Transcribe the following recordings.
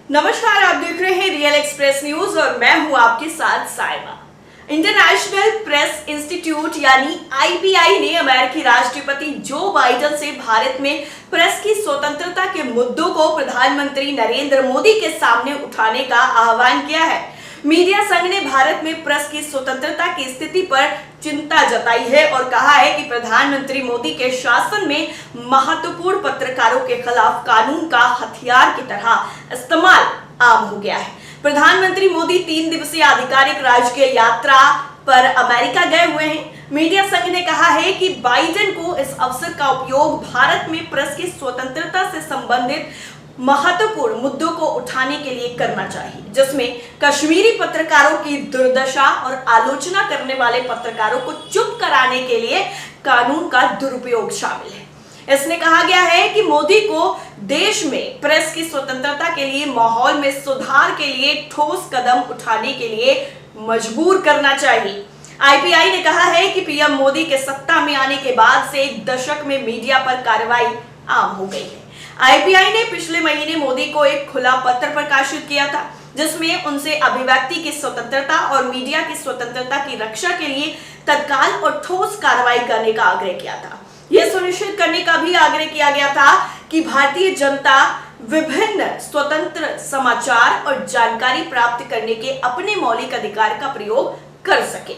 नमस्कार, आप देख रहे हैं रियल एक्सप्रेस न्यूज और मैं हूं आपके साथ साइमा। इंटरनेशनल प्रेस इंस्टीट्यूट यानी आईपीआई ने अमेरिकी राष्ट्रपति जो बाइडेन से भारत में प्रेस की स्वतंत्रता के मुद्दों को प्रधानमंत्री नरेंद्र मोदी के सामने उठाने का आह्वान किया है। मीडिया संघ ने भारत में प्रेस की स्वतंत्रता की स्थिति पर चिंता जताई है और कहा है कि प्रधानमंत्री मोदी के शासन में महत्वपूर्ण पत्रकारों के खिलाफ कानून का हथियार की तरह इस्तेमाल आम हो गया है। प्रधानमंत्री मोदी 3 दिवसीय आधिकारिक राजकीय यात्रा पर अमेरिका गए हुए हैं। मीडिया संघ ने कहा है कि बाइडेन को इस अवसर का उपयोग भारत में प्रेस की स्वतंत्रता से संबंधित महत्वपूर्ण मुद्दों को उठाने के लिए करना चाहिए, जिसमें कश्मीरी पत्रकारों की दुर्दशा और आलोचना करने वाले पत्रकारों को चुप कराने के लिए कानून का दुरुपयोग शामिल है। इसमें कहा गया है कि मोदी को देश में प्रेस की स्वतंत्रता के लिए माहौल में सुधार के लिए ठोस कदम उठाने के लिए मजबूर करना चाहिए। आईपीआई ने कहा है कि पीएम मोदी के सत्ता में आने के बाद से एक दशक में मीडिया पर कार्रवाई आम हो गई है। आईपीआई ने पिछले महीने मोदी को एक खुला पत्र प्रकाशित किया था, जिसमें उनसे अभिव्यक्ति की स्वतंत्रता और मीडिया की स्वतंत्रता की रक्षा के लिए तत्काल और ठोस कार्रवाई करने का आग्रह किया था। यह सुनिश्चित करने का भी आग्रह किया गया था कि भारतीय जनता विभिन्न स्वतंत्र समाचार और जानकारी प्राप्त करने के अपने मौलिक अधिकार का प्रयोग कर सके।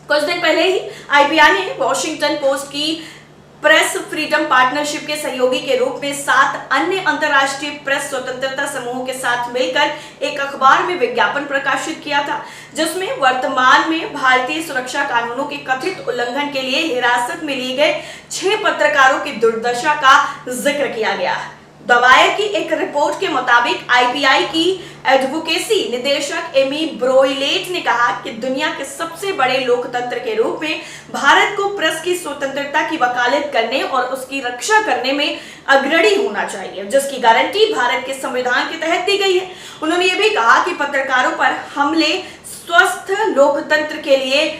कुछ दिन पहले ही आईपीआई ने वॉशिंगटन पोस्ट की प्रेस फ्रीडम पार्टनरशिप के सहयोगी के रूप में 7 अन्य अंतर्राष्ट्रीय प्रेस स्वतंत्रता समूहों के साथ मिलकर एक अखबार में विज्ञापन प्रकाशित किया था, जिसमें वर्तमान में भारतीय सुरक्षा कानूनों के कथित उल्लंघन के लिए हिरासत में लिए गए 6 पत्रकारों की दुर्दशा का जिक्र किया गया है। दवायर की एक रिपोर्ट के मुताबिक आईपीआई की एडवोकेसी निदेशक एमी ब्रोइलेट ने कहा कि दुनिया के सबसे बड़े लोकतंत्र के रूप में भारत को प्रेस की स्वतंत्रता की वकालत करने और उसकी रक्षा करने में अग्रणी होना चाहिए, जिसकी गारंटी भारत के संविधान के तहत दी गई है। उन्होंने ये भी कहा कि पत्रकारों पर हमले स्वस्थ लोकतंत्र के लिए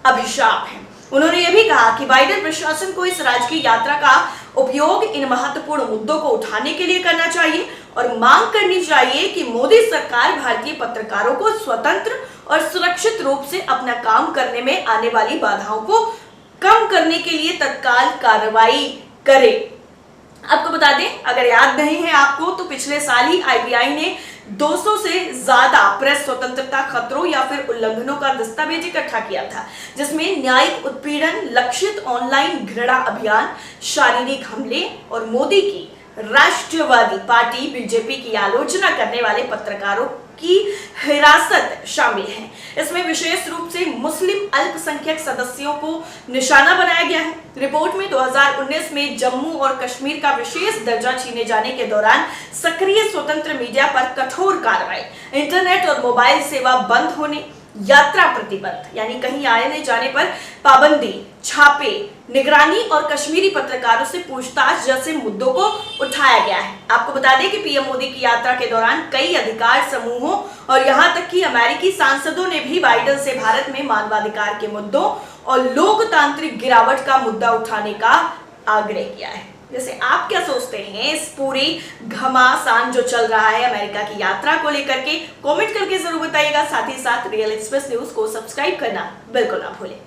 अभिशाप है। उन्होंने यह भी कहा कि बाइडेन प्रशासन को इस राजकीय यात्रा का उपयोग इन महत्वपूर्ण मुद्दों को उठाने के लिए करना चाहिए और मांग करनी चाहिए कि मोदी सरकार भारतीय पत्रकारों को स्वतंत्र और सुरक्षित रूप से अपना काम करने में आने वाली बाधाओं को कम करने के लिए तत्काल कार्रवाई करे। आपको बता दें, अगर याद नहीं है आपको, तो पिछले साल ही आईपीआई ने 200 से ज्यादा प्रेस स्वतंत्रता खतरों या फिर उल्लंघनों का दस्तावेज इकट्ठा किया था, जिसमें न्यायिक उत्पीड़न, लक्षित ऑनलाइन घृणा अभियान, शारीरिक हमले और मोदी की राष्ट्रवादी पार्टी बीजेपी की आलोचना करने वाले पत्रकारों की हिरासत शामिल है। इसमें विशेष रूप से मुस्लिम अल्पसंख्यक सदस्यों को निशाना बनाया गया है। रिपोर्ट में 2019 में जम्मू और कश्मीर का विशेष दर्जा छीने जाने के दौरान सक्रिय स्वतंत्र मीडिया पर कठोर कार्रवाई, इंटरनेट और मोबाइल सेवा बंद होने, यात्रा प्रतिबंध यानी कहीं आने जाने पर पाबंदी, छापे, निगरानी और कश्मीरी पत्रकारों से पूछताछ जैसे मुद्दों को उठाया गया है। आपको बता दें कि पीएम मोदी की यात्रा के दौरान कई अधिकार समूहों और यहां तक कि अमेरिकी सांसदों ने भी बाइडेन से भारत में मानवाधिकार के मुद्दों और लोकतांत्रिक गिरावट का मुद्दा उठाने का आग्रह किया है। जैसे आप क्या सोचते हैं इस पूरी घमासान जो चल रहा है अमेरिका की यात्रा को लेकर के, कमेंट करके जरूर बताइएगा। साथ ही साथ रियल एक्सप्रेस न्यूज को सब्सक्राइब करना बिल्कुल ना भूलें।